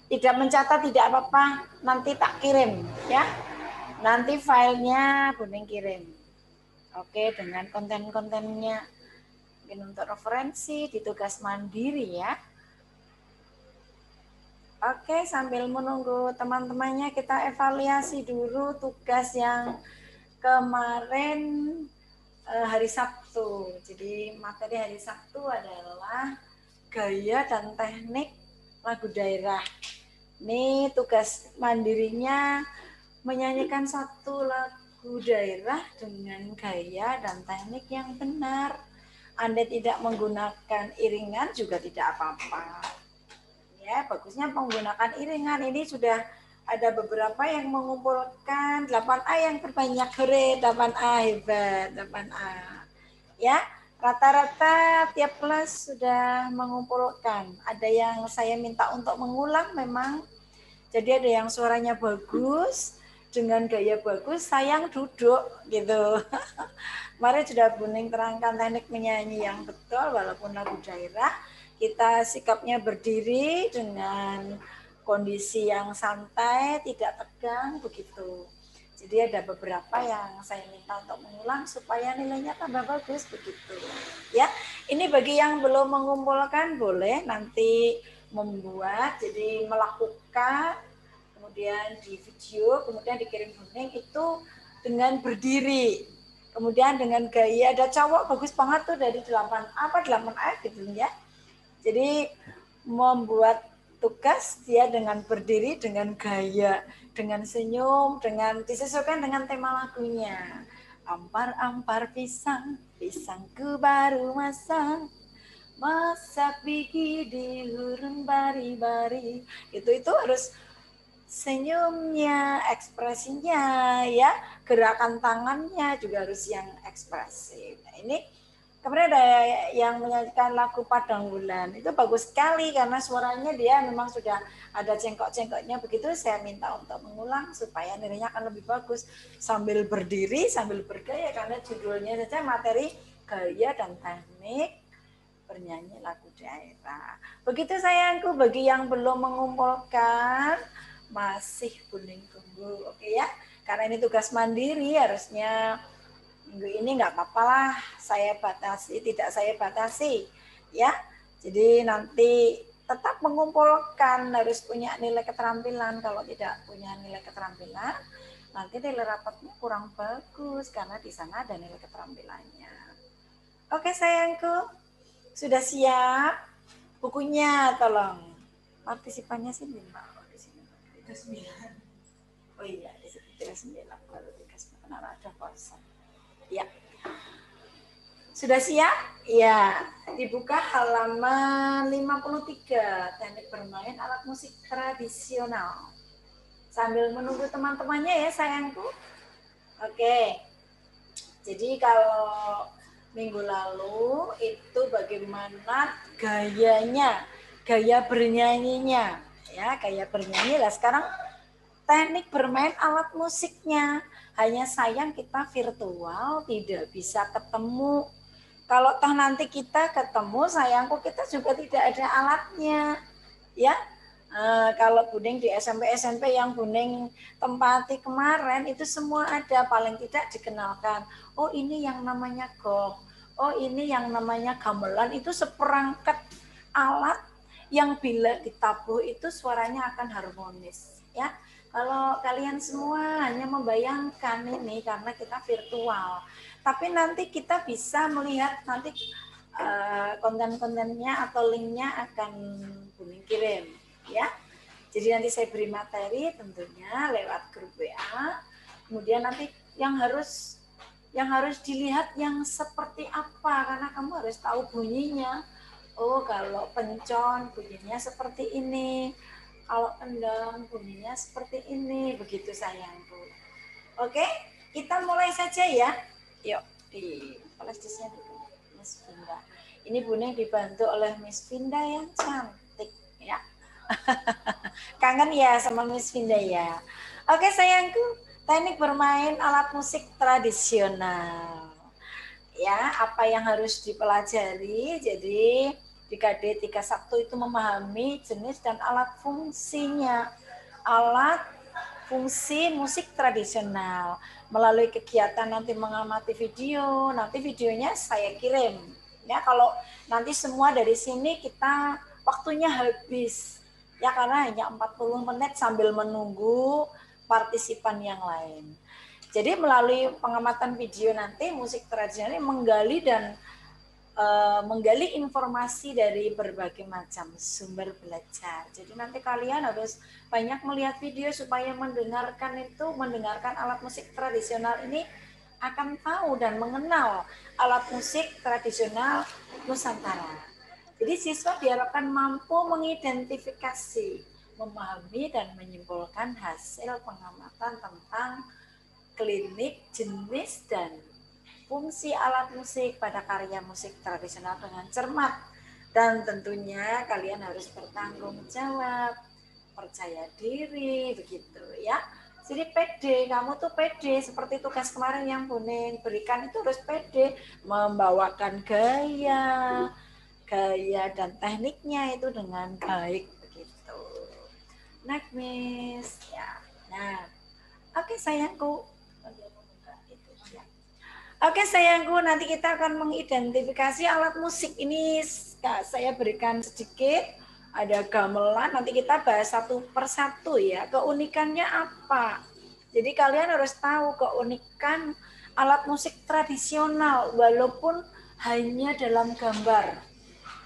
Tidak mencatat tidak apa-apa, nanti tak kirim ya. Nanti filenya Buning kirim. Oke, dengan konten-kontennya. Mungkin untuk referensi di tugas mandiri ya. Oke, sambil menunggu teman-temannya kita evaluasi dulu tugas yang kemarin hari Sabtu. Jadi materi hari Sabtu adalah gaya dan teknik lagu daerah. Ini tugas mandirinya menyanyikan satu lagu daerah dengan gaya dan teknik yang benar. Anda tidak menggunakan iringan juga tidak apa-apa. Ya, bagusnya menggunakan iringan. Ini sudah ada beberapa yang mengumpulkan 8A yang terbanyak. Hore, 8A hebat, 8A. Ya, rata-rata tiap kelas sudah mengumpulkan. Ada yang saya minta untuk mengulang memang. Jadi ada yang suaranya bagus, dengan gaya bagus, sayang duduk gitu. Kemarin sudah Buning terangkan teknik menyanyi yang betul walaupun lagu daerah. Kita sikapnya berdiri dengan kondisi yang santai, tidak tegang begitu. Jadi ada beberapa yang saya minta untuk mengulang supaya nilainya tambah bagus begitu. Ya, ini bagi yang belum mengumpulkan boleh nanti membuat, jadi melakukan, kemudian di video, kemudian dikirim Buning itu dengan berdiri. Kemudian dengan gaya, ada cowok bagus banget tuh dari 8A gitu ya. Jadi membuat tugas dia dengan berdiri, dengan gaya, dengan senyum, dengan disesuaikan dengan tema lagunya. Ampar-ampar pisang, pisangku baru masak, masak biji di hurun bari-bari. Itu harus senyumnya, ekspresinya, ya, gerakan tangannya juga harus yang ekspresif. Nah, ini kemudian ada yang menyanyikan lagu Padang Wulan. Itu bagus sekali karena suaranya dia memang sudah ada cengkok-cengkoknya begitu. Saya minta untuk mengulang supaya nilainya akan lebih bagus sambil berdiri, sambil bergaya karena judulnya saja materi gaya dan teknik bernyanyi lagu daerah. Begitu sayangku, bagi yang belum mengumpulkan masih Buning tunggu, oke ya, karena ini tugas mandiri harusnya minggu ini nggak apa-apa lah, saya batasi, tidak saya batasi ya. Jadi nanti tetap mengumpulkan, harus punya nilai keterampilan. Kalau tidak punya nilai keterampilan, nanti nilai rapatnya kurang bagus karena di sana ada nilai keterampilannya. Oke sayangku, sudah siap? Bukunya tolong. Partisipannya sih 5. Itu 9. Oh iya, di situ 9. Kalau 39 ada kosong. Ya. Sudah siap? Ya. Dibuka halaman 53. Teknik bermain alat musik tradisional. Sambil menunggu teman-temannya ya sayangku. Oke. Jadi kalau minggu lalu itu bagaimana gayanya, gaya bernyanyinya. Ya, gaya bernyanyi lah. Sekarang teknik bermain alat musiknya. Hanya sayang kita virtual, tidak bisa ketemu. Kalau toh nanti kita ketemu, sayangku kita juga tidak ada alatnya. Ya, kalau Buning di SMP yang Buning tempati kemarin itu semua ada, paling tidak dikenalkan. Oh ini yang namanya gong, oh ini yang namanya gamelan, itu seperangkat alat yang bila ditabuh itu suaranya akan harmonis ya. Kalau kalian semua hanya membayangkan ini karena kita virtual, tapi nanti kita bisa melihat nanti konten-kontennya atau linknya akan Buning kirim ya. Jadi nanti saya beri materi tentunya lewat grup WA. Kemudian nanti yang harus dilihat yang seperti apa, karena kamu harus tahu bunyinya. Oh, kalau pencon bunyinya seperti ini. Kalau kendang bunyinya seperti ini. Begitu sayangku. Oke, kita mulai saja ya. Yuk, di flashdisknya dulu. Miss Vinda. Ini Buning dibantu oleh Miss Vinda yang cantik ya. Kangen ya sama Miss Vinda ya. Oke sayangku, teknik bermain alat musik tradisional. Ya, apa yang harus dipelajari? Jadi di KD 31 itu memahami jenis dan alat fungsinya. Alat fungsi musik tradisional. Melalui kegiatan nanti mengamati video, nanti videonya saya kirim. Ya, kalau nanti semua dari sini kita waktunya habis. Ya, karena hanya 40 menit sambil menunggu partisipan yang lain. Jadi melalui pengamatan video nanti musik tradisional menggali dan menggali informasi dari berbagai macam sumber belajar. Jadi nanti kalian harus banyak melihat video supaya mendengarkan alat musik tradisional ini akan tahu dan mengenal alat musik tradisional Nusantara. Jadi siswa diharapkan mampu mengidentifikasi, memahami dan menyimpulkan hasil pengamatan tentang klinik, jenis dan fungsi alat musik pada karya musik tradisional dengan cermat. Dan tentunya kalian harus bertanggung jawab, percaya diri, begitu ya. Jadi pede, kamu tuh pede, seperti tugas kemarin yang Buning berikan itu harus pede, membawakan gaya dan tekniknya itu dengan baik, begitu. Next, Miss. Ya. Nah, oke sayangku. Oke sayangku, nanti kita akan mengidentifikasi alat musik. Ini saya berikan sedikit, ada gamelan, nanti kita bahas satu persatu ya. Keunikannya apa? Jadi kalian harus tahu keunikan alat musik tradisional, walaupun hanya dalam gambar.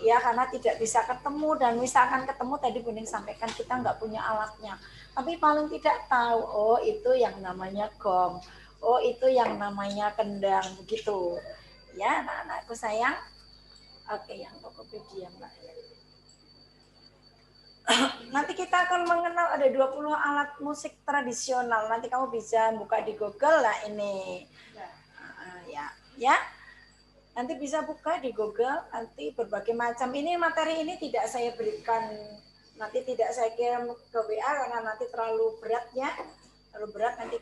Ya, karena tidak bisa ketemu, dan misalkan ketemu tadi Buning sampaikan kita nggak punya alatnya. Tapi paling tidak tahu, oh itu yang namanya gong. Oh itu yang namanya kendang, begitu ya anak-anakku sayang. Oke, yang Tokopedia Mbak. Nanti kita akan mengenal ada 20 alat musik tradisional. Nanti kamu bisa buka di Google lah ini. Ya. Nanti bisa buka di Google, nanti berbagai macam. Ini materi ini tidak saya berikan, nanti tidak saya kirim ke WA karena nanti terlalu berat ya. Terlalu berat, nanti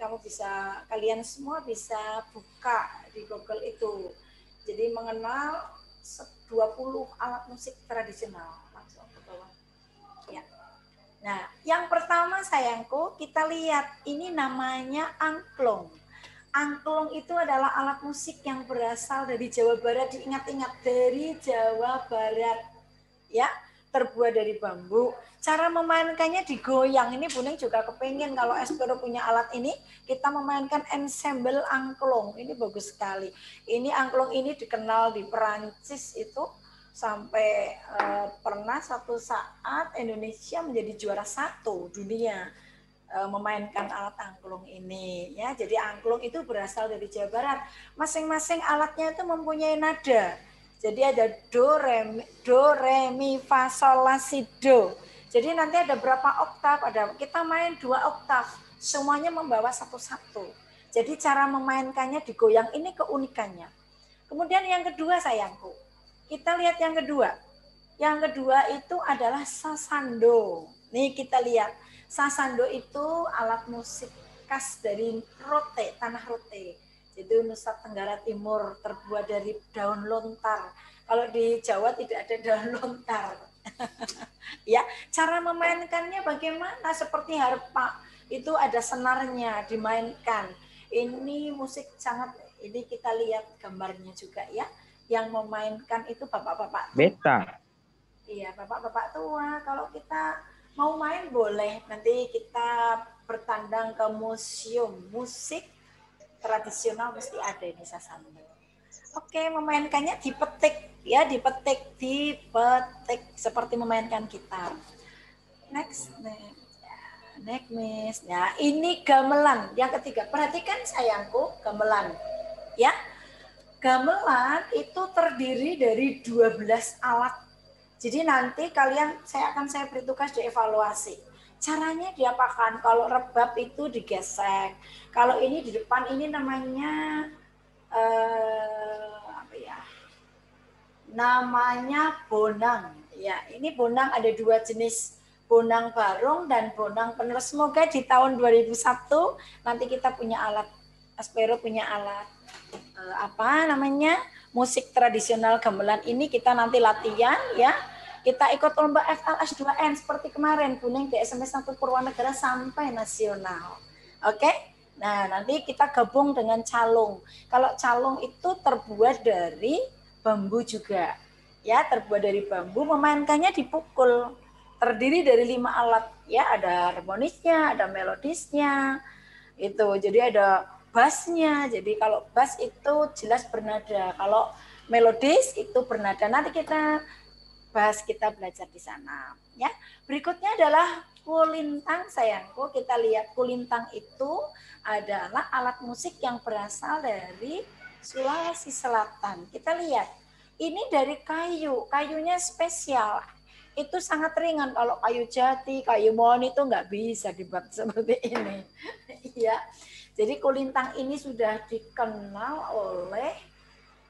kalian semua bisa buka di Google itu. Jadi mengenal 20 alat musik tradisional. Langsung ke bawah. Ya. Nah, yang pertama sayangku, kita lihat ini namanya angklung. Angklung itu adalah alat musik yang berasal dari Jawa Barat, diingat-ingat dari Jawa Barat. Ya, terbuat dari bambu. Cara memainkannya digoyang. Ini Buning juga kepengen kalau Espero punya alat ini, kita memainkan ensemble angklung. Ini bagus sekali. Ini angklung ini dikenal di Perancis itu sampai pernah satu saat Indonesia menjadi juara 1 dunia memainkan alat angklung ini ya. Jadi angklung itu berasal dari Jawa Barat. Masing-masing alatnya itu mempunyai nada. Jadi ada do, re, mi, fa, sol, la, si, do. Jadi nanti ada berapa oktav, kita main 2 oktav, semuanya membawa satu-satu. Jadi cara memainkannya digoyang, ini keunikannya. Kemudian yang kedua sayangku, kita lihat yang kedua. Yang kedua itu adalah sasando. Nih kita lihat, sasando itu alat musik khas dari Rote, tanah Rote. Itu Nusa Tenggara Timur, terbuat dari daun lontar. Kalau di Jawa tidak ada daun lontar. Ya, cara memainkannya bagaimana? Seperti harpa, itu ada senarnya dimainkan. Ini musik sangat, ini kita lihat gambarnya juga ya. Yang memainkan itu bapak-bapak. Beta. Iya, bapak-bapak tua. Kalau kita mau main boleh. Nanti kita bertandang ke museum musik tradisional, mesti ada ini sasando. Oke, memainkannya dipetik ya, dipetik seperti memainkan gitar. Next, Miss. Ya, ini gamelan yang ketiga. Perhatikan sayangku, gamelan. Ya. Gamelan itu terdiri dari 12 alat. Jadi nanti saya akan beri tugas dievaluasi. Caranya diapakan? Kalau rebab itu digesek. Kalau ini di depan ini namanya apa ya? Namanya bonang. Ya, ini bonang ada 2 jenis, bonang barong dan bonang penerus. Semoga di tahun 2001 nanti kita punya alat, Espero punya alat apa namanya musik tradisional gamelan ini kita nanti latihan ya. Kita ikut lomba FLS 2N seperti kemarin Buning di SMS 1 Purwanegara sampai nasional. Oke? Nah, nanti kita gabung dengan calung. Kalau calung itu terbuat dari bambu juga. Ya, terbuat dari bambu, memainkannya dipukul. Terdiri dari 5 alat. Ya, ada harmonisnya, ada melodisnya. Itu. Jadi ada bassnya. Jadi kalau bass itu jelas bernada. Kalau melodis itu bernada. Nanti kita bahas, kita belajar di sana ya. Berikutnya adalah kulintang sayangku. Kita lihat kulintang itu adalah alat musik yang berasal dari Sulawesi Selatan. Kita lihat ini dari kayu, kayunya spesial. Itu sangat ringan. Kalau kayu jati, kayu mohon itu nggak bisa dibuat seperti ini ya. Jadi kulintang ini sudah dikenal oleh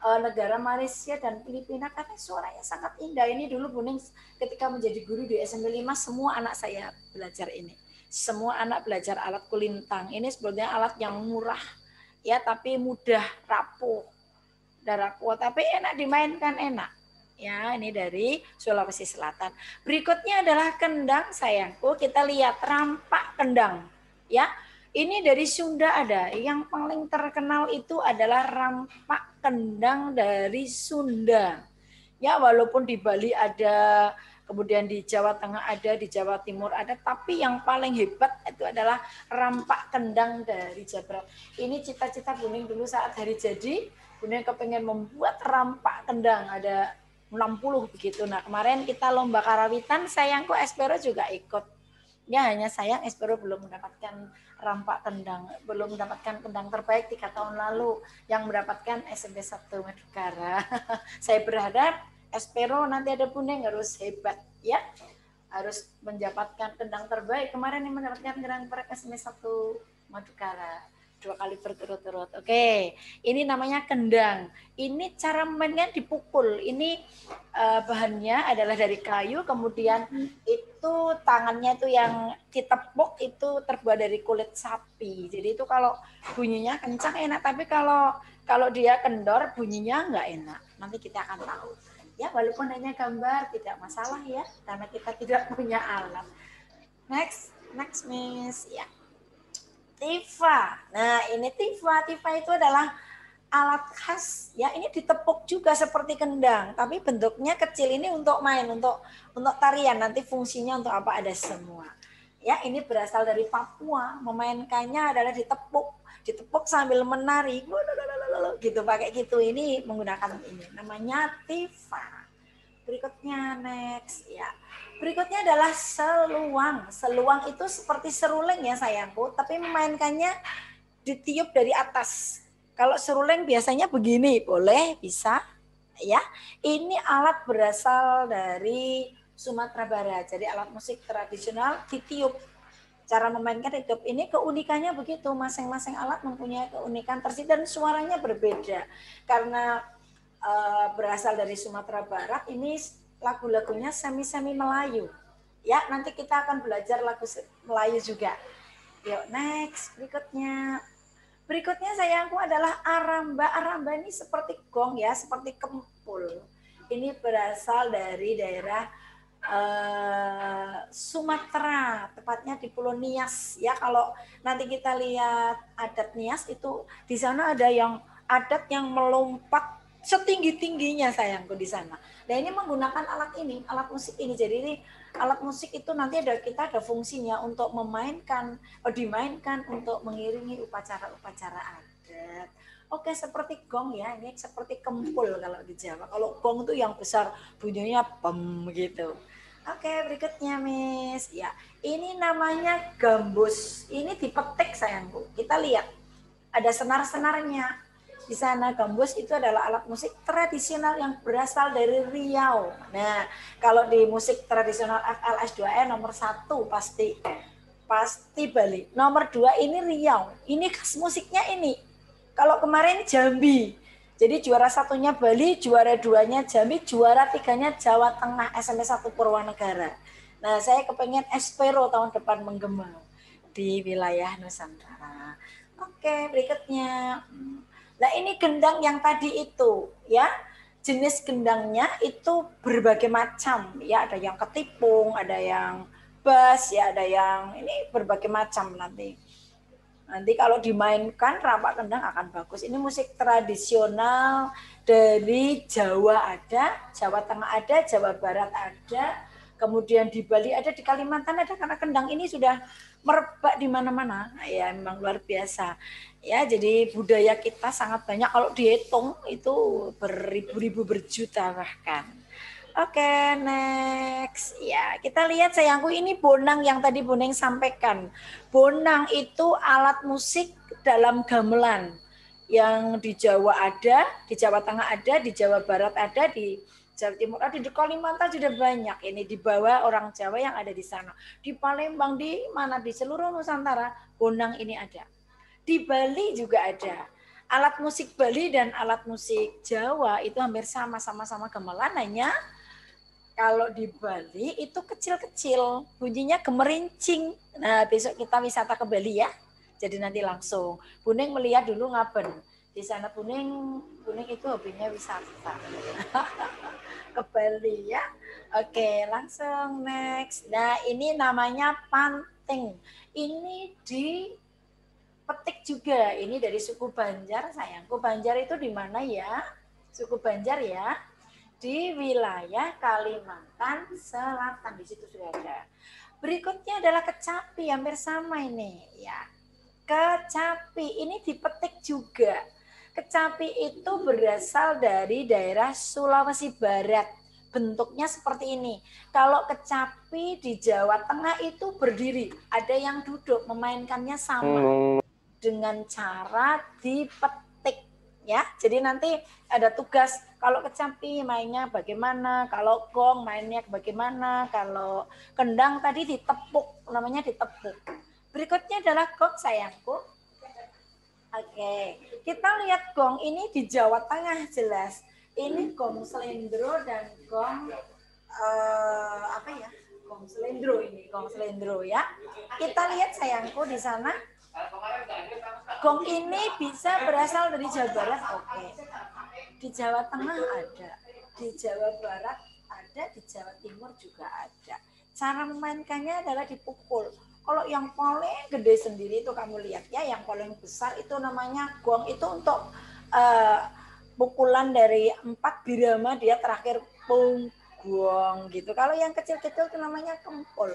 negara Malaysia dan Filipina karena suaranya sangat indah. Ini dulu Buning ketika menjadi guru di SMP 5 semua anak saya belajar ini. Semua anak belajar alat kulintang. Ini sebetulnya alat yang murah ya, tapi mudah rapuh. Rapuh tapi enak dimainkan, enak. Ya, ini dari Sulawesi Selatan. Berikutnya adalah kendang sayangku. Kita lihat rampak kendang. Ya, ini dari Sunda ada. Yang paling terkenal itu adalah rampak kendang dari Sunda. Ya, walaupun di Bali ada, kemudian di Jawa Tengah ada, di Jawa Timur ada, tapi yang paling hebat itu adalah rampak kendang dari Jawa Barat. Ini cita-cita Buning dulu saat hari jadi, Buning kepengen membuat rampak kendang, ada 60 begitu. Nah, kemarin kita lomba karawitan, sayangku Espero juga ikut. Ya, hanya sayang Espero belum mendapatkan rampak kendang, belum mendapatkan kendang terbaik 3 tahun lalu yang mendapatkan SMP 1 Madukara. Saya berharap Espero nanti ada Buning harus hebat ya, harus mendapatkan kendang terbaik. Kemarin yang mendapatkan kendang terbaik SMP 1 Madukara 2 kali berturut-turut. Oke, ini namanya kendang. Ini cara mainnya dipukul. Ini bahannya adalah dari kayu, kemudian itu tangannya itu yang ditepuk itu terbuat dari kulit sapi. Jadi itu kalau bunyinya kencang enak, tapi kalau dia kendor bunyinya nggak enak. Nanti kita akan tahu. Ya, walaupun hanya gambar tidak masalah ya, karena kita tidak punya alat. Next Miss. Ya. Tifa. Nah, ini Tifa. Tifa itu adalah alat khas ya, ini ditepuk juga seperti kendang, tapi bentuknya kecil. Ini untuk main, untuk tarian. Nanti fungsinya untuk apa ada semua. Ya, ini berasal dari Papua. Memainkannya adalah ditepuk sambil menari. Gitu pakai gitu. Ini menggunakan ini. Namanya Tifa. Berikutnya next ya. Berikutnya adalah seluang. Seluang itu seperti seruling ya sayangku, tapi memainkannya ditiup dari atas. Kalau seruling biasanya begini, boleh, bisa ya. Ini alat berasal dari Sumatera Barat. Jadi alat musik tradisional ditiup. Cara memainkan ditiup ini keunikannya begitu, masing-masing alat mempunyai keunikan tersendiri dan suaranya berbeda. Karena berasal dari Sumatera Barat, ini lagu-lagunya semi-semi Melayu. Ya, nanti kita akan belajar lagu Melayu juga. Yuk, next. Berikutnya sayangku adalah aramba. Aramba ini seperti gong ya, seperti kempul. Ini berasal dari daerah Sumatera, tepatnya di Pulau Nias. Ya, kalau nanti kita lihat adat Nias itu di sana ada yang adat yang melompat setinggi-tingginya sayangku di sana. Nah, ini menggunakan alat ini, alat musik ini. Jadi ini alat musik itu nanti kita ada fungsinya untuk dimainkan untuk mengiringi upacara-upacara adat. Oke, seperti gong ya, ini seperti kempul kalau di Jawa. Kalau gong itu yang besar, bunyinya pem gitu. Oke, berikutnya Miss. Ya, ini namanya gambus. Ini dipetik sayangku. Kita lihat, ada senar-senarnya. Di sana gambus itu adalah alat musik tradisional yang berasal dari Riau. Nah, kalau di musik tradisional FLS 2N nomor 1 pasti Bali. Nomor 2 ini Riau. Ini khas musiknya ini. Kalau kemarin Jambi. Jadi juara 1-nya Bali, juara 2-nya Jambi, juara 3-nya Jawa Tengah SMP 1 Purwanegara. Nah, saya kepengen Espero tahun depan menggema di wilayah Nusantara. Oke, berikutnya. Nah ini gendang yang tadi itu ya, jenis gendangnya itu berbagai macam ya, ada yang ketipung, ada yang bass ya, ada yang ini berbagai macam nanti. Nanti kalau dimainkan rampak kendang akan bagus. Ini musik tradisional dari Jawa ada, Jawa Tengah ada, Jawa Barat ada, kemudian di Bali ada, di Kalimantan ada, karena kendang ini sudah merebak di mana-mana. Ya memang luar biasa. Ya, jadi budaya kita sangat banyak, kalau dihitung itu beribu-ribu, berjuta bahkan. Oke, next. Ya, kita lihat sayangku, ini bonang yang tadi Boneng sampaikan. Bonang itu alat musik dalam gamelan. Yang di Jawa ada, di Jawa Tengah ada, di Jawa Barat ada, di Jawa Timur ada, di Kalimantan sudah banyak. Ini dibawa orang Jawa yang ada di sana. Di Palembang, di mana, di seluruh Nusantara, bonang ini ada. Di Bali juga ada. Alat musik Bali dan alat musik Jawa itu hampir sama-sama gamelan, hanya kalau di Bali itu kecil-kecil, bunyinya gemerincing. Nah, besok kita wisata ke Bali ya. Jadi nanti langsung. Buning melihat dulu Ngaben. Di sana Buning itu hobinya wisata. Ke Bali ya. Oke, langsung next. Nah, ini namanya panting. Ini dipetik juga. Ini dari suku Banjar, sayangku. Banjar itu di mana ya? Suku Banjar ya. Di wilayah Kalimantan Selatan, di situ sudah ada. Berikutnya adalah kecapi, hampir sama ini ya. Kecapi ini dipetik juga. Kecapi itu berasal dari daerah Sulawesi Barat. Bentuknya seperti ini. Kalau kecapi di Jawa Tengah itu berdiri, ada yang duduk, memainkannya sama dengan cara dipetik ya. Jadi nanti ada tugas, kalau kecapi mainnya bagaimana, kalau gong mainnya bagaimana, kalau kendang tadi ditepuk, namanya ditepuk. Berikutnya adalah gong sayangku. Oke, kita lihat gong ini di Jawa Tengah jelas. Ini gong selendro dan gong apa ya? Gong selendro ini, gong selendro ya. Kita lihat sayangku di sana. Gong ini bisa berasal dari Jawa Barat, oke. Di Jawa Tengah ada, di Jawa Barat ada, di Jawa Timur juga ada. Cara memainkannya adalah dipukul. Kalau yang paling gede sendiri itu kamu lihat ya, yang paling besar itu namanya gong, itu untuk pukulan dari 4 birama, dia terakhir pung gong gitu. Kalau yang kecil-kecil itu namanya kempul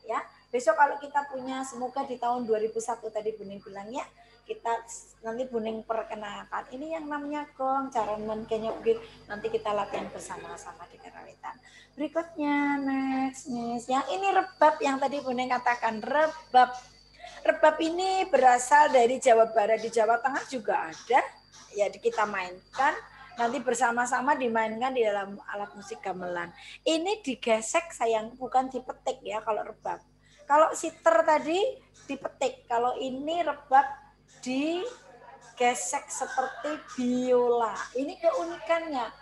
ya. Besok kalau kita punya, semoga di tahun 2001 tadi Buning bilang ya, kita nanti Buning perkenalkan ini yang namanya gong, cara memainkannya begitu. Nanti kita latihan bersama-sama di Karawitan. Berikutnya next. Yang ini rebab yang tadi Buning katakan, rebab. Rebab ini berasal dari Jawa Barat, di Jawa Tengah juga ada. Ya kita mainkan, nanti bersama-sama dimainkan di dalam alat musik gamelan. Ini digesek sayang, bukan dipetik ya kalau rebab. Kalau siter tadi dipetik, kalau ini rebab digesek seperti biola. Ini keunikannya,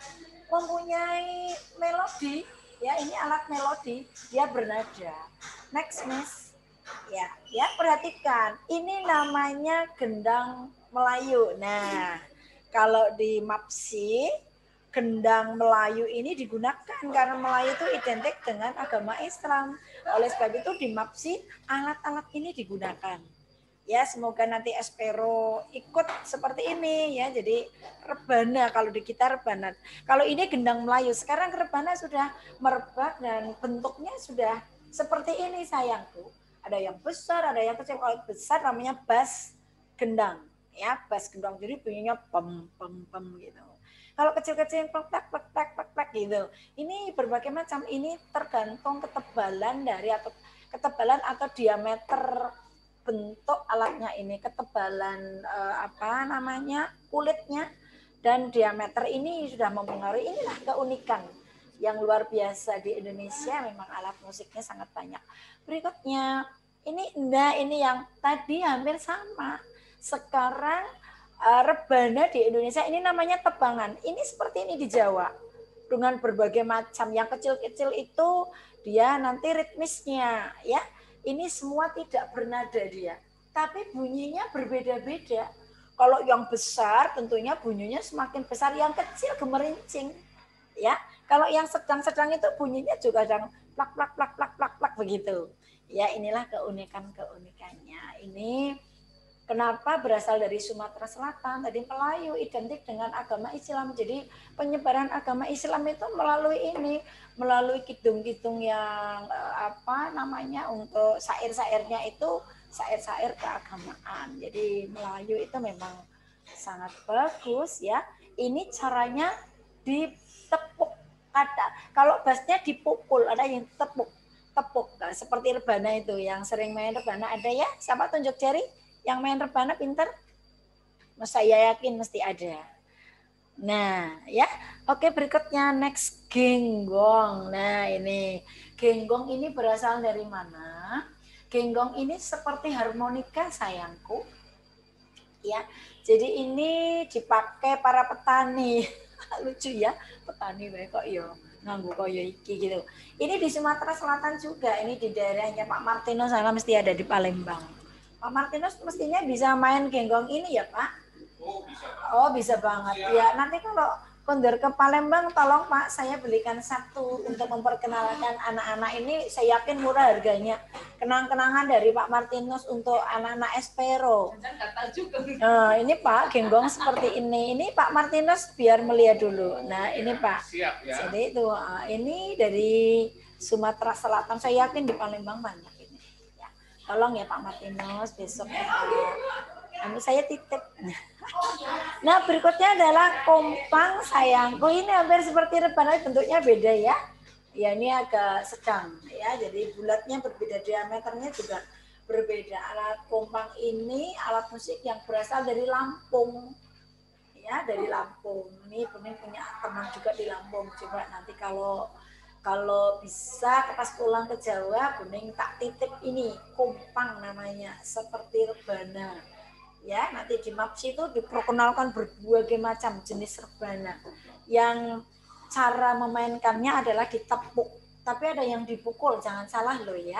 mempunyai melodi ya, ini alat melodi, dia bernada. Next miss. Ya perhatikan, ini namanya gendang Melayu. Nah, kalau di Mapsi, gendang Melayu ini digunakan karena Melayu itu identik dengan agama Islam. Oleh sebab itu di Mapsi alat-alat ini digunakan. Ya, semoga nanti Espero ikut seperti ini ya. Jadi rebana, kalau di kita rebana. Kalau ini gendang Melayu, sekarang rebana sudah merebak dan bentuknya sudah seperti ini sayangku. Ada yang besar, ada yang kecil. Kalau besar namanya bass gendang ya, bass gendang. Jadi bunyinya pem pem pem gitu. Kalau kecil-kecil plek plek plek plek plek gitu. Ini berbagai macam, ini tergantung ketebalan dari ketebalan atau diameter bentuk alatnya ini, ketebalan apa namanya kulitnya dan diameter ini sudah mempengaruhi. Inilah keunikan yang luar biasa di Indonesia, memang alat musiknya sangat banyak. Berikutnya ini yang tadi hampir sama. Sekarang rebana di Indonesia ini namanya tebangan. Ini seperti ini di Jawa dengan berbagai macam. Yang kecil-kecil itu dia nanti ritmisnya ya. Ini semua tidak bernada dia, tapi bunyinya berbeda-beda. Kalau yang besar tentunya bunyinya semakin besar, yang kecil gemerincing. Ya, kalau yang sedang-sedang itu bunyinya juga sedang plak plak plak plak plak plak begitu. Ya, inilah keunikannya. Ini kenapa berasal dari Sumatera Selatan, tadi Melayu identik dengan agama Islam. Jadi penyebaran agama Islam itu melalui ini, melalui kidung-kidung yang apa namanya untuk syair-syairnya itu syair-syair keagamaan. Jadi Melayu itu memang sangat bagus ya. Ini caranya ditepuk kata. Kalau bassnya dipukul, ada yang tepuk. Nah, seperti rebana itu, yang sering main rebana ada ya? Siapa tunjuk jari? Yang main rebana pinter? Saya yakin mesti ada. Nah, ya. Oke, berikutnya next genggong. Nah, ini genggong ini berasal dari mana? Genggong ini seperti harmonika sayangku. Ya. Jadi ini dipakai para petani. Lucu ya, petani bae kok yo nganggo koyo iki gitu. Ini di Sumatera Selatan juga, ini di daerahnya Pak Martinus sana mesti ada di Palembang. Pak Martinus mestinya bisa main genggong ini ya, Pak? Oh, bisa. Oh, bisa banget. Ya, nanti kalau kondur ke Palembang, tolong Pak, saya belikan satu untuk memperkenalkan anak-anak ini. Saya yakin murah harganya. Kenang-kenangan dari Pak Martinus untuk anak-anak Espero. Nah, ini Pak, genggong seperti ini. Ini Pak Martinus biar melihat dulu. Nah, ini Pak. Siap, ya. Jadi itu, ini dari Sumatera Selatan. Saya yakin di Palembang banyak ini. Ya. Tolong ya Pak Martinus, besok saya titip. Nah, berikutnya adalah kompang sayangku. Ini hampir seperti rebana, bentuknya beda ya. Ya, ini agak sedang ya. Jadi bulatnya berbeda, diameternya juga berbeda. Alat kompang ini alat musik yang berasal dari Lampung. Ya, dari Lampung. Ini punya teman juga di Lampung. Coba nanti kalau bisa pas pulang ke Jawa, Buning tak titip ini, kompang namanya, seperti rebana. Ya, nanti di MAPSI itu diperkenalkan berbagai macam jenis rebana. Yang cara memainkannya adalah ditepuk, tapi ada yang dipukul, jangan salah loh ya.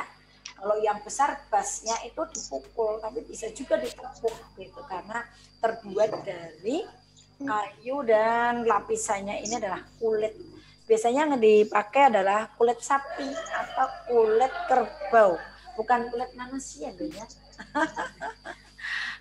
Kalau yang besar bassnya itu dipukul, tapi bisa juga ditepuk gitu karena terbuat dari kayu dan lapisannya ini adalah kulit. Biasanya yang dipakai adalah kulit sapi atau kulit kerbau, bukan kulit manusia loh ya.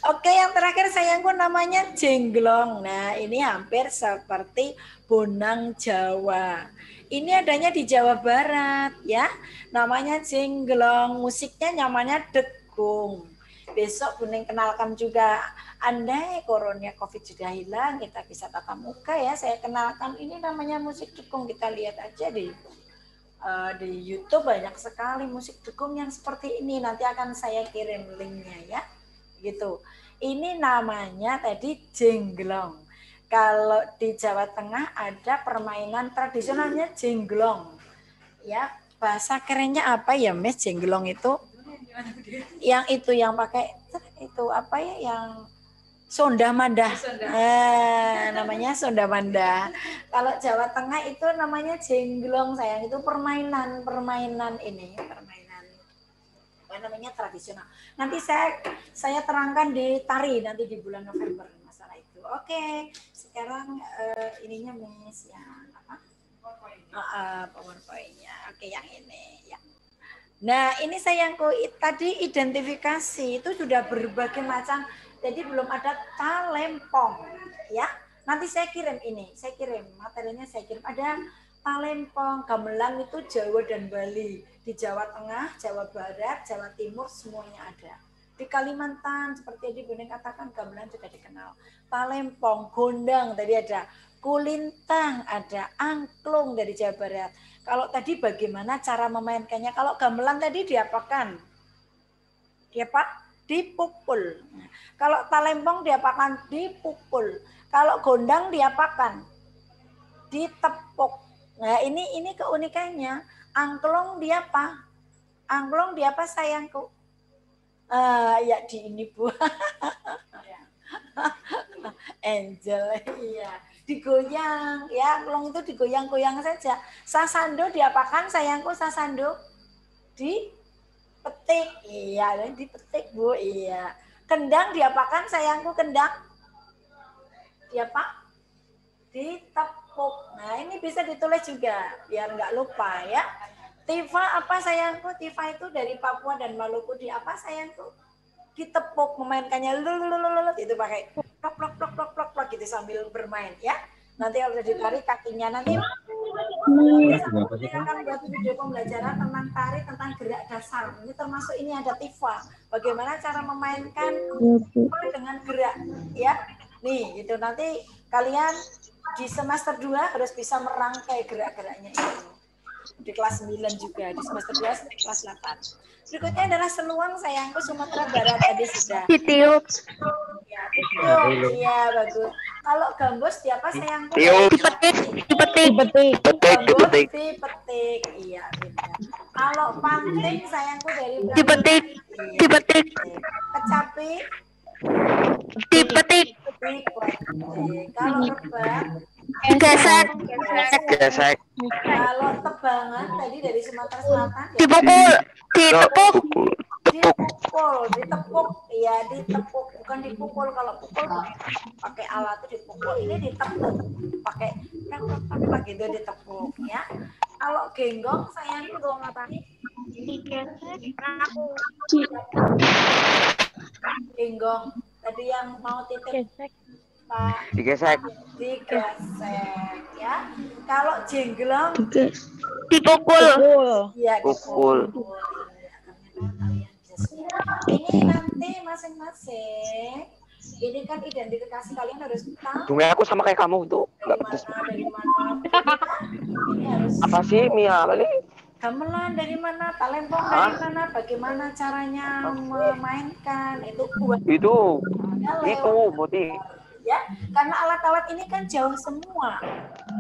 Oke, yang terakhir sayangku namanya jengglong. Nah, ini hampir seperti bonang Jawa. Ini adanya di Jawa Barat ya. Namanya jengglong. Musiknya namanya degung. Besok Buning kenalkan juga. Andai corona COVID sudah hilang, kita bisa tatap muka ya. Saya kenalkan ini namanya musik degung. Kita lihat aja di YouTube banyak sekali musik degung yang seperti ini. Nanti akan saya kirim linknya ya. Gitu. Ini namanya tadi jengglong. Kalau di Jawa Tengah ada permainan tradisionalnya jengglong. Ya, bahasa kerennya apa ya, Mes, jengglong itu? Yang itu yang pakai itu apa ya, yang sondamanda. Namanya sondamanda. Kalau Jawa Tengah itu namanya jengglong sayang, itu permainan ini, permainan namanya tradisional. Nanti saya terangkan di tari nanti di bulan November masalah itu. Oke, sekarang ininya Miss ya apa? PowerPoint-nya. Oke, yang ini ya. Nah, ini sayangku tadi identifikasi itu sudah berbagai macam. Jadi belum ada talempong ya. Nanti saya kirim ini, materinya saya kirim. Ada talempong, gamelan itu Jawa dan Bali. Di Jawa Tengah, Jawa Barat, Jawa Timur semuanya ada. Di Kalimantan seperti yang Buning katakan gamelan juga dikenal. Talempong, gondang tadi ada, kulintang ada, angklung dari Jawa Barat. Kalau tadi bagaimana cara memainkannya? Kalau gamelan tadi diapakan? Dipukul. Kalau talempong diapakan? Dipukul. Kalau gondang diapakan? Ditepuk. Nah, ini keunikannya. Angklung dia apa? Angklung dia apa sayangku? Ya di ini Bu. Angel, iya. Digoyang, ya angklung itu digoyang-goyang saja. Sasando diapakan sayangku? Sasando dipetik, iya, dipetik Bu, iya. Kendang diapakan sayangku? Kendang ditepuk. Nah, ini bisa ditulis juga biar nggak lupa ya. Tifa apa sayangku? Tifa itu dari Papua dan Maluku. Di apa sayangku? Ditepuk, memainkannya lulululul itu pakai plok plok plok plok plok plok gitu sambil bermain ya. Nanti kalau sudah ditarik kakinya nanti saya akan buat video pembelajaran tentang tari, tentang gerak dasar. Ini termasuk ini ada Tifa. Bagaimana cara memainkan Tifa dengan gerak ya. Nih, gitu nanti kalian di semester 2 harus bisa merangkai gerak-geraknya itu. Di kelas 9 juga, di semester 2 kelas 8. Berikutnya adalah seluang sayangku Sumatera Barat tadi sudah. Ditiup. Ya, ditiup. Iya, bagus. Kalau gambus di apa sayangku? Dipetik. Gambus dipetik. Iya, benar. Kalau panting sayangku dari Dipetik. Dipetik. Kecapi Dipetik. Kalau rebang Gesek. Kalau tebangan tadi dari Sumatera Selatan Dipukul. Ditepuk. ditepuk, iya ditepuk, bukan dipukul. Kalau pukul pakai alat itu dipukul, ini ditepuk, pakai gitu ditepuk ya. Kalau genggong sayang genggong apa nih? Genggong tadi yang mau titip Pak digesek ya. Kalau jengglong Dipukul. ya pukul. Ini nanti masing-masing ini kan identifikasi kalian harus tahu Cuma aku sama kayak kamu tuh. dari mana ini harus Apa sih Mia kali? gamelan dari mana, talempong dari mana, bagaimana caranya memainkan itu buat Itu lewat putih. ya, karena alat-alat ini kan jauh semua,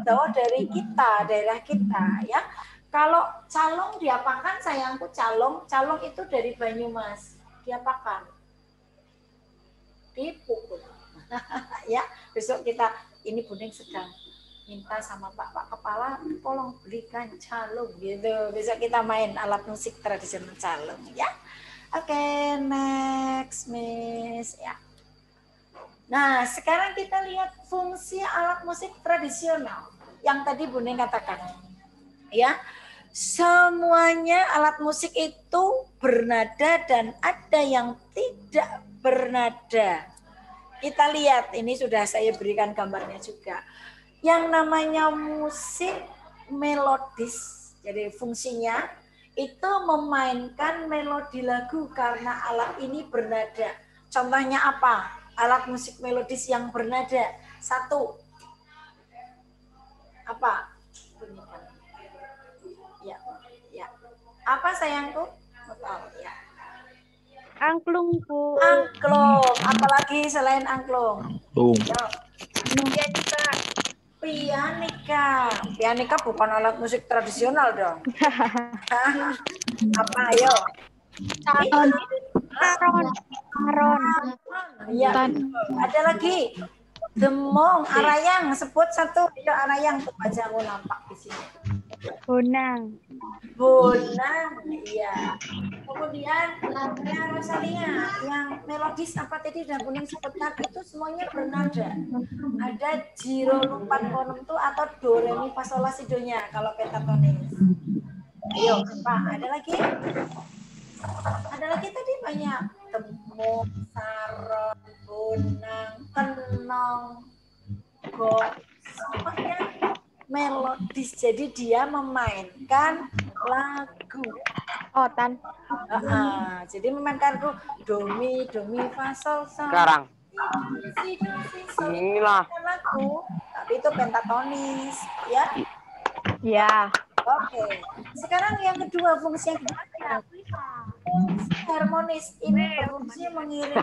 jauh dari kita, daerah kita ya. Kalau calong diapakan sayangku? Calong itu dari Banyumas, diapakan? Dipukul. Ya, besok kita ini Bunding sedang minta sama Pak Kepala tolong belikan calong gitu. Besok kita main alat musik tradisional calong ya. Oke, next Miss ya. Nah, sekarang kita lihat fungsi alat musik tradisional yang tadi Bunding katakan. Ya, semuanya alat musik itu bernada dan ada yang tidak bernada. Kita lihat, ini sudah saya berikan gambarnya juga. Yang namanya musik melodis, jadi fungsinya itu memainkan melodi lagu karena alat ini bernada. Contohnya apa? Alat musik melodis yang bernada. Satu. Apa? Bunyikan. Ya. Apa sayangku? Betul, ya. Angklung, Bu. Angklung. Apalagi selain angklung? Pianika bukan alat musik tradisional dong. Apa ayo? Aron. Iya. Ada lagi. Demong, arayang, sebut satu. Ayo arayang tuh wajahmu nampak di sini. Bonang, iya. Kemudian Rosalia, yang melodis apa tadi udah Bunding sebutkan itu semuanya bernada. Ada Jiro Lumpan Konum tuh atau Do Re Mi Fa Sol La Si Do nya kalau pentatonis. Ayo, apa? Ada lagi? Ada lagi tadi banyak. Temuk, saron, bonang, kenong, gong, semuanya melodis. Jadi dia memainkan lagu. Otan. Jadi memainkan lagu do mi fa sol sol. Sekarang. Si Inilah lagu, tapi itu pentatonis, ya. Ya. Oke. Sekarang yang kedua, fungsi yang kedua. Fungsi harmonis ini berfungsi mengiringi.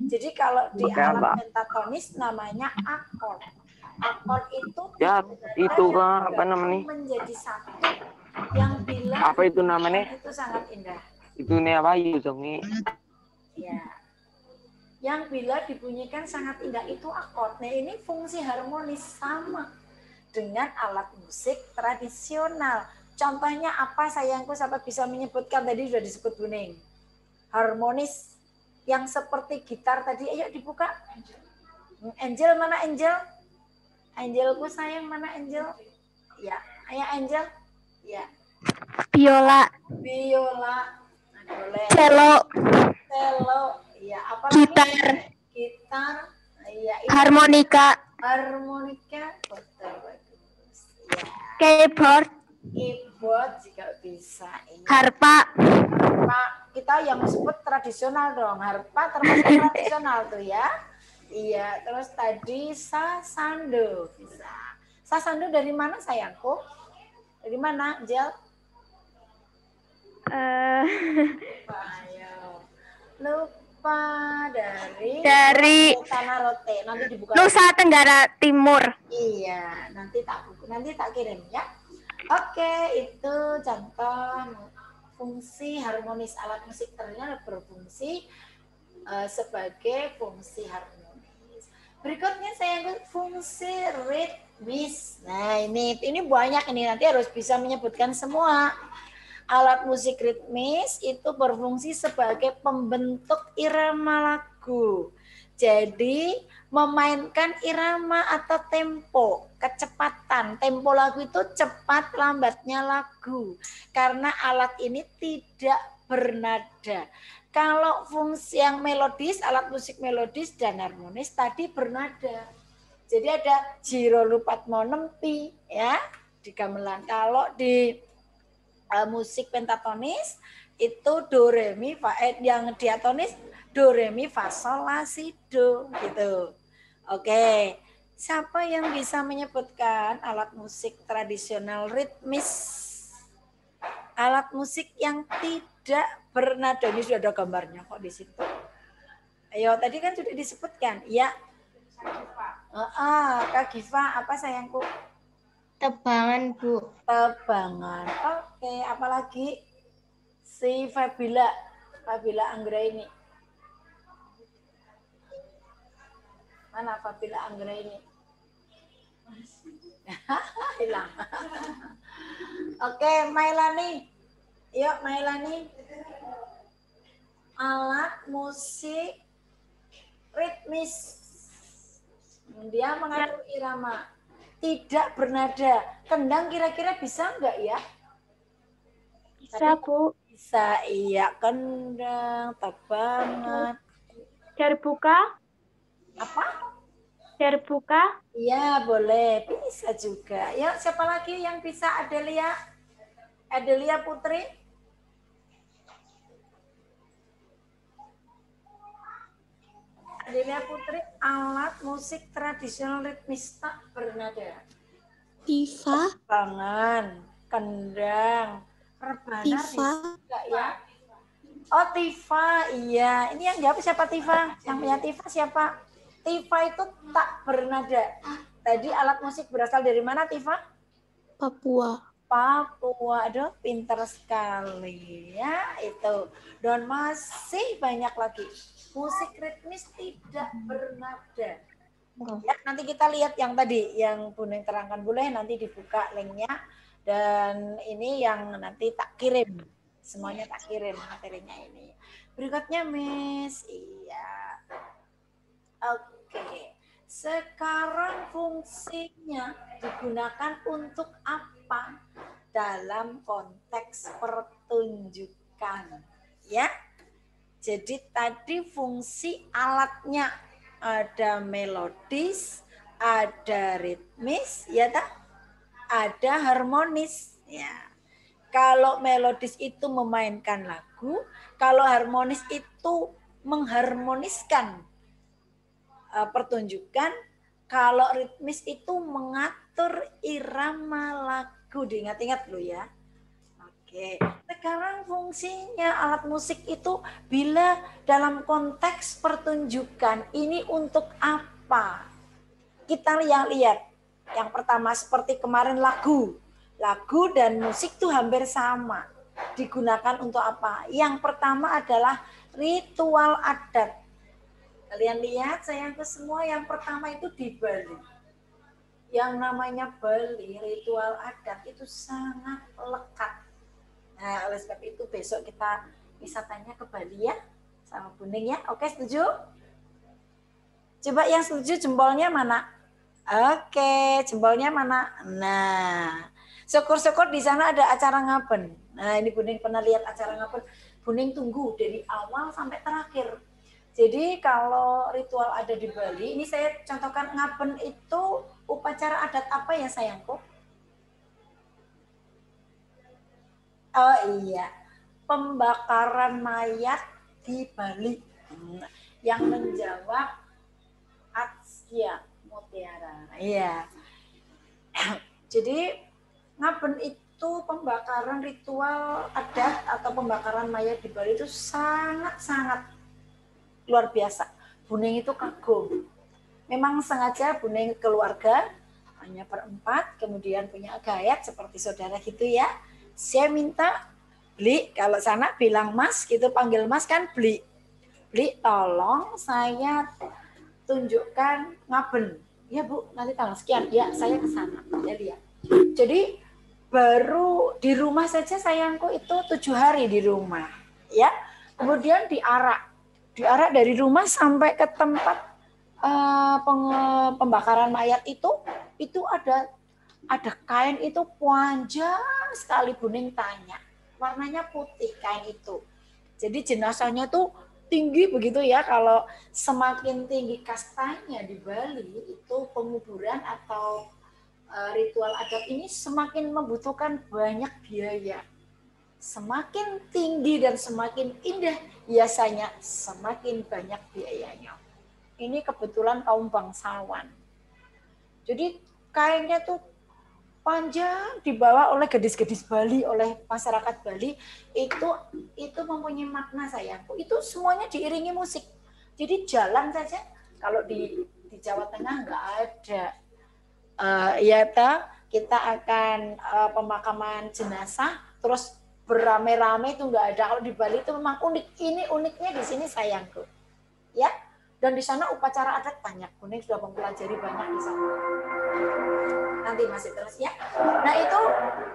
Jadi kalau di alat pentatonis namanya akord. Akord itu ya itu kan apa namanya? Menjadi satu. Yang bilang apa itu namanya? Itu sangat indah. Itu nih apa Yuzongi? Ya. Yang bila dibunyikan sangat indah itu akord. Nah, ini fungsi harmonis sama dengan alat musik tradisional. Contohnya apa sayangku, siapa bisa menyebutkan? Tadi sudah disebut Bunding. Harmonis yang seperti gitar tadi, ayo dibuka. Angel, mana Angel? Angelku sayang, mana Angel? Ya, ayo Angel. Ya. Biola. Biola. Nah, boleh. Cello. Cello. Iya, apa lagi? Gitar. Gitar. Iya, Harmonika. harmonika. Betul, bagus. Ya. Keyboard. Keyboard juga bisa. Iya. Harpa. Harpa. Kita yang sebut tradisional dong. Harpa termasuk tradisional tuh ya. Iya, terus tadi sasando bisa. Sasando dari mana sayangku? Dari mana, Jel? Ayo. Lupa dari Tanah Rote. Nanti dibuka. Nusa Tenggara Timur. Iya, nanti tak kirim ya. Oke, itu contoh fungsi harmonis alat musik ternyata berfungsi sebagai fungsi harmonis. Berikutnya saya fungsi ritmis. Nah, ini banyak ini, nanti harus bisa menyebutkan semua. Alat musik ritmis itu berfungsi sebagai pembentuk irama lagu. Jadi memainkan irama atau tempo, kecepatan. Tempo lagu itu cepat lambatnya lagu. Karena alat ini tidak bernada. Kalau fungsi yang melodis, alat musik melodis dan harmonis tadi bernada. Jadi ada jiro lupatmo nempi ya di gamelan. Kalau di musik pentatonis itu do re mi fa, yang diatonis do re mi fa sol la si do gitu. Oke, siapa yang bisa menyebutkan alat musik tradisional ritmis? Alat musik yang tidak bernada, ini sudah ada gambarnya kok di situ. Ayo, tadi kan sudah disebutkan, ya. Kak Giva, apa sayangku? Tebangan, Bu. Tebangan. Oke, apalagi si Fabila Anggraini. Mana Fabila Anggraini? Hilang. Oke, Mailani. Yuk, Mailani. Alat musik ritmis. Dia mengatur irama. Tidak bernada. Kendang kira-kira bisa enggak ya? Bisa, Bu. Bisa, iya. Kendang, tebangan. Cerbuka. Apa? Cerbuka. Iya, boleh. Bisa juga. Ya, siapa lagi yang bisa? Adelia Putri? Adelia Putri, alat musik tradisional ritmis tak bernada. Tifa. Tebangan, kendang, rebana Tifa. bisa ya? Oh, Tifa, iya. Ini yang jawab siapa Tifa? Yang punya Tifa siapa? Tifa itu tak bernada. Tadi alat musik berasal dari mana Tifa? Papua. Papua. Aduh, pinter sekali ya itu. Dan masih banyak lagi. Musik ritmis tidak bernada. Ya, nanti kita lihat yang tadi, yang Bu Neng terangkan, boleh nanti dibuka linknya. Dan ini yang nanti tak kirim. Semuanya tak kirim materinya ini. Berikutnya, Miss. Iya. Oke. Sekarang fungsinya digunakan untuk apa? Dalam konteks pertunjukan. Ya. Jadi tadi fungsi alatnya ada melodis, ada ritmis, ya tak? Ada harmonis, ya. Kalau melodis itu memainkan lagu, kalau harmonis itu mengharmoniskan pertunjukan, kalau ritmis itu mengatur irama lagu. Diingat-ingat loh ya. Oke, sekarang fungsinya alat musik itu bila dalam konteks pertunjukan ini untuk apa? Kita lihat. Yang pertama seperti kemarin lagu dan musik itu hampir sama. Digunakan untuk apa? Yang pertama adalah ritual adat. Kalian lihat sayangku semua, yang pertama itu di Bali. Yang namanya Bali, ritual adat itu sangat lekat. Nah, oleh sebab itu besok kita wisatanya ke Bali ya. sama Buning ya. Oke, setuju? Coba yang setuju jempolnya mana? Oke, jempolnya mana? Nah, syukur-syukur di sana ada acara ngaben. Nah, ini Buning pernah lihat acara ngaben. Buning tunggu dari awal sampai terakhir. Jadi kalau ritual ada di Bali, ini saya contohkan ngaben itu upacara adat apa ya sayangku? Oh iya, pembakaran mayat di Bali. Yang menjawab Atsya Mutiara. Iya. Jadi ngaben itu pembakaran ritual adat atau pembakaran mayat di Bali itu sangat-sangat luar biasa. Buning itu kagum. Memang sengaja Buning keluarga hanya berempat, kemudian punya gayat seperti saudara gitu ya. Saya minta Beli, kalau sana bilang Mas gitu, panggil Mas kan Beli. Beli tolong saya tunjukkan ngaben. Ya Bu, nanti tanggal sekian. Ya, saya ke sana. Ya lihat. Jadi baru di rumah saja sayangku itu 7 hari di rumah. Ya, kemudian diarak dari rumah sampai ke tempat pembakaran mayat itu ada kain itu panjang sekali. Buning tanya, warnanya putih kain itu. Jadi jenazahnya tuh tinggi begitu ya. Kalau semakin tinggi kastanya di Bali itu penguburan atau ritual adat ini semakin membutuhkan banyak biaya. Semakin tinggi dan semakin indah biasanya semakin banyak biayanya. Ini kebetulan kaum bangsawan. Jadi kainnya tuh panjang dibawa oleh gadis-gadis Bali, oleh masyarakat Bali, itu mempunyai makna sayangku. Itu semuanya diiringi musik. Jadi jalan saja kalau di Jawa Tengah nggak ada. Kita akan pemakaman jenazah terus beramai-ramai itu nggak ada. Kalau di Bali itu memang unik. Ini uniknya di sini sayangku. Ya. Dan di sana upacara adat banyak. Buning sudah mempelajari banyak di sana. Nanti masih terus ya. Nah itu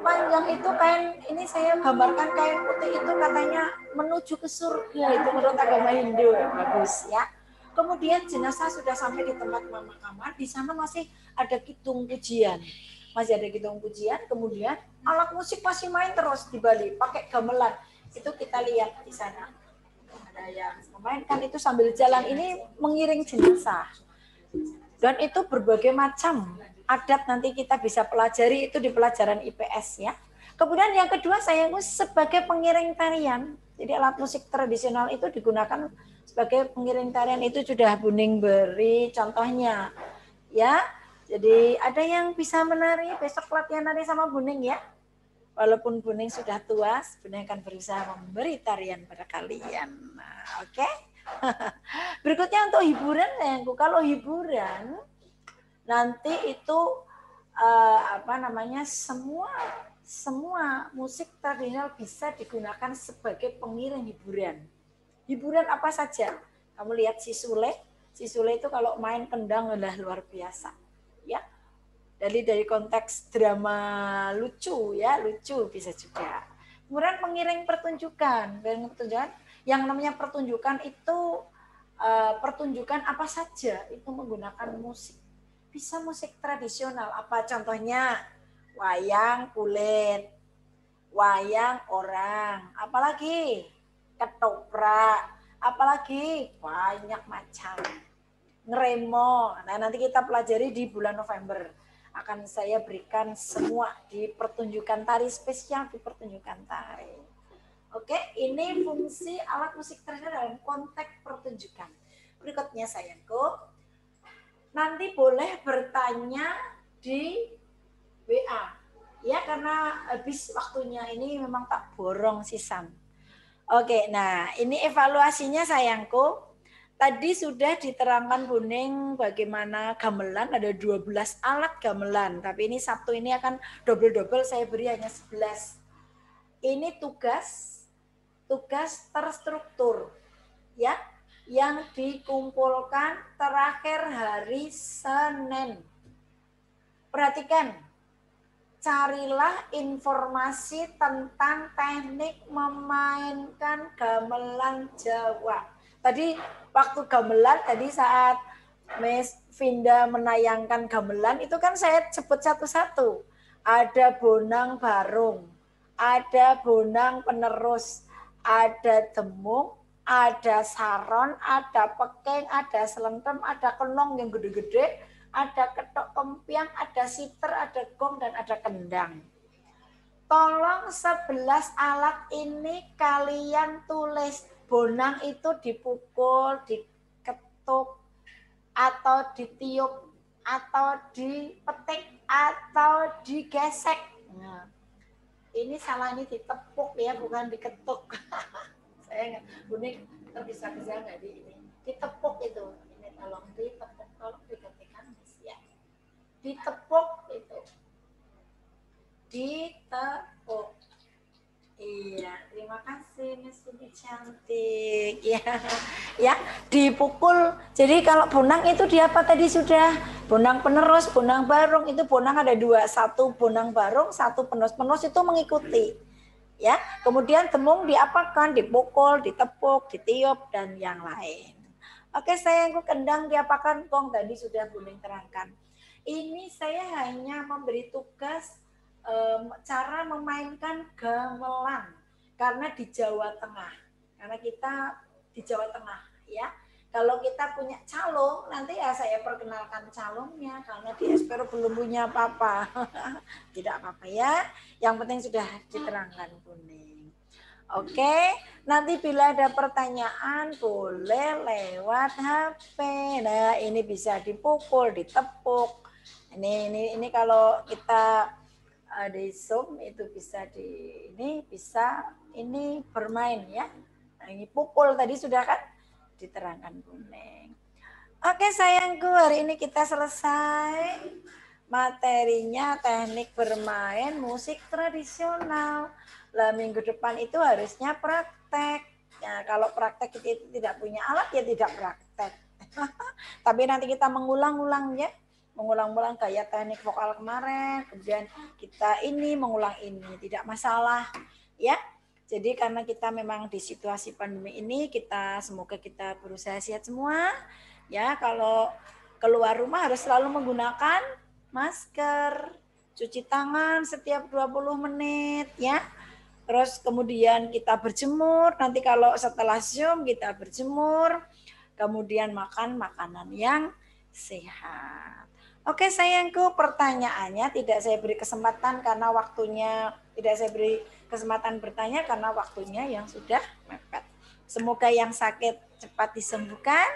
panjang itu kain, ini saya gambarkan kain putih itu katanya menuju ke surga, itu menurut agama Hindu. Bagus ya. Kemudian jenazah sudah sampai di tempat pemakaman, di sana masih ada kidung pujian. Masih ada kidung pujian, kemudian alat musik masih main terus di Bali, pakai gamelan. Itu kita lihat di sana. Ada yang memainkan itu sambil jalan, ini mengiring jenazah. Dan itu berbagai macam adat nanti kita bisa pelajari itu di pelajaran IPS ya. Kemudian yang kedua sayangku sebagai pengiring tarian. Jadi alat musik tradisional itu digunakan sebagai pengiring tarian, itu sudah Buning beri contohnya. Ya. Jadi ada yang bisa menari, besok latihan nari sama Buning ya. Walaupun Buning sudah tua, Buning akan berusaha memberi tarian pada kalian. Nah, oke. Berikutnya untuk hiburan sayangku. Kalau hiburan nanti itu semua musik tradisional bisa digunakan sebagai pengiring hiburan. Hiburan apa saja? Kamu lihat si Sule itu kalau main kendang udah luar biasa. Ya. Dari konteks drama lucu ya, lucu bisa juga. Kemudian pengiring pertunjukan. Yang namanya pertunjukan itu pertunjukan apa saja itu menggunakan musik. Bisa musik tradisional, apa contohnya? Wayang kulit, wayang orang, apalagi ketoprak, apalagi banyak macam. Ngeremo. Nah, nanti kita pelajari di bulan November. Akan saya berikan semua di pertunjukan tari, spesial di pertunjukan tari. Oke, ini fungsi alat musik tradisional dalam konteks pertunjukan. Berikutnya sayangku, nanti boleh bertanya di WA. Ya, karena habis waktunya ini memang tak borong sisam. Oke, nah ini evaluasinya sayangku. Tadi sudah diterangkan Buning bagaimana gamelan, ada 12 alat gamelan. Tapi ini Sabtu ini akan double-double, saya beri hanya 11. Ini tugas terstruktur. Ya, yang dikumpulkan terakhir hari Senin. Perhatikan, carilah informasi tentang teknik memainkan gamelan Jawa. Tadi waktu gamelan, tadi saat Miss Vinda menayangkan gamelan, itu kan saya sebut satu-satu. Ada bonang barung, ada bonang penerus, ada demung, ada saron, ada pekeng, ada selentem, ada kenong yang gede-gede, ada ketok kempiang, ada siter, ada gong, dan ada kendang. Tolong 11 alat ini kalian tulis. Bonang itu dipukul, diketuk, atau ditiup, atau dipetik, atau digesek. Nah, ini salah, ini ditepuk ya, bukan diketuk. Saya nggak, Bune bisa nggak di ini? Ditepuk itu. Ini tolong ditepuk, tolong diketikan ya. Ditepuk itu. Ditepuk. Iya, terima kasih Miss Budi cantik. Ya, ya, dipukul. Jadi kalau bonang itu di apa tadi sudah? Bonang penerus, bonang barung. Itu bonang ada dua, satu bonang barung, satu penerus. Penerus itu mengikuti. Ya, kemudian demung diapakan? Dipukul, ditepuk, ditiup, dan yang lain. Oke, sayangku, kendang diapakan? Gong tadi sudah Buning terangkan. Ini saya hanya memberi tugas cara memainkan gamelan karena di Jawa Tengah, karena kita di Jawa Tengah ya. Kalau kita punya calung, nanti ya saya perkenalkan calungnya, karena di Espero belum punya apa-apa. Tidak apa-apa ya, yang penting sudah diterangkan Buning. Oke, nanti bila ada pertanyaan boleh lewat HP. Nah, ini bisa dipukul, ditepuk. Ini kalau kita di Zoom itu bisa ini bermain ya. Nah, ini pukul tadi sudah kan diterangkan Buning. Oke sayangku, hari ini kita selesai materinya teknik bermain musik tradisional. Lah minggu depan itu harusnya praktek. Ya, kalau praktek itu tidak punya alat ya tidak praktek. Tapi nanti kita mengulang-ulang ya. Mengulang-ulang kayak teknik vokal kemarin, kemudian kita ini mengulang ini, tidak masalah ya. Jadi karena kita memang di situasi pandemi ini, semoga kita berusaha sehat semua ya. Kalau keluar rumah harus selalu menggunakan masker, cuci tangan setiap 20 menit ya. Terus kemudian kita berjemur, nanti kalau setelah Zoom kita berjemur, kemudian makan makanan yang sehat. Oke sayangku, pertanyaannya tidak saya beri kesempatan karena waktunya, tidak saya beri kesempatan bertanya karena waktunya yang sudah mepet. Semoga yang sakit cepat disembuhkan,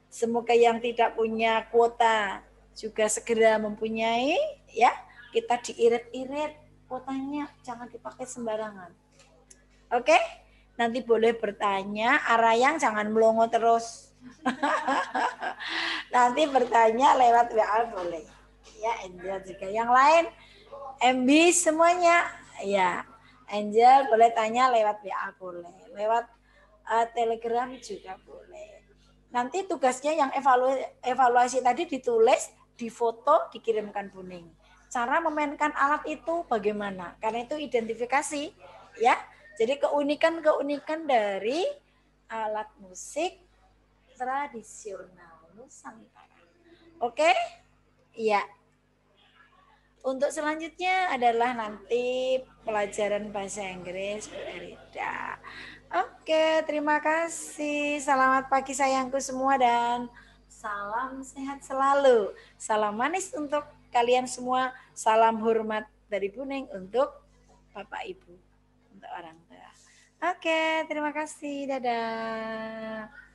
semoga yang tidak punya kuota juga segera mempunyai ya. Kita diirit-irit kuotanya, jangan dipakai sembarangan. Oke, nanti boleh bertanya, Arayang jangan melongo terus. Nanti bertanya lewat WA boleh ya, Angel juga. Yang lain MB semuanya ya, Angel boleh tanya lewat WA boleh, lewat Telegram juga boleh. Nanti tugasnya yang evaluasi tadi ditulis, difoto, dikirimkan Buning. Cara memainkan alat itu bagaimana? Karena itu identifikasi ya. Jadi keunikan dari alat musik tradisional Nusantara. Oke? Iya. Untuk selanjutnya adalah nanti pelajaran bahasa Inggris Bu Erida. Oke, terima kasih. Selamat pagi sayangku semua dan salam sehat selalu. Salam manis untuk kalian semua. Salam hormat dari Buning untuk Bapak Ibu, untuk orang tua. Oke, terima kasih. Dadah.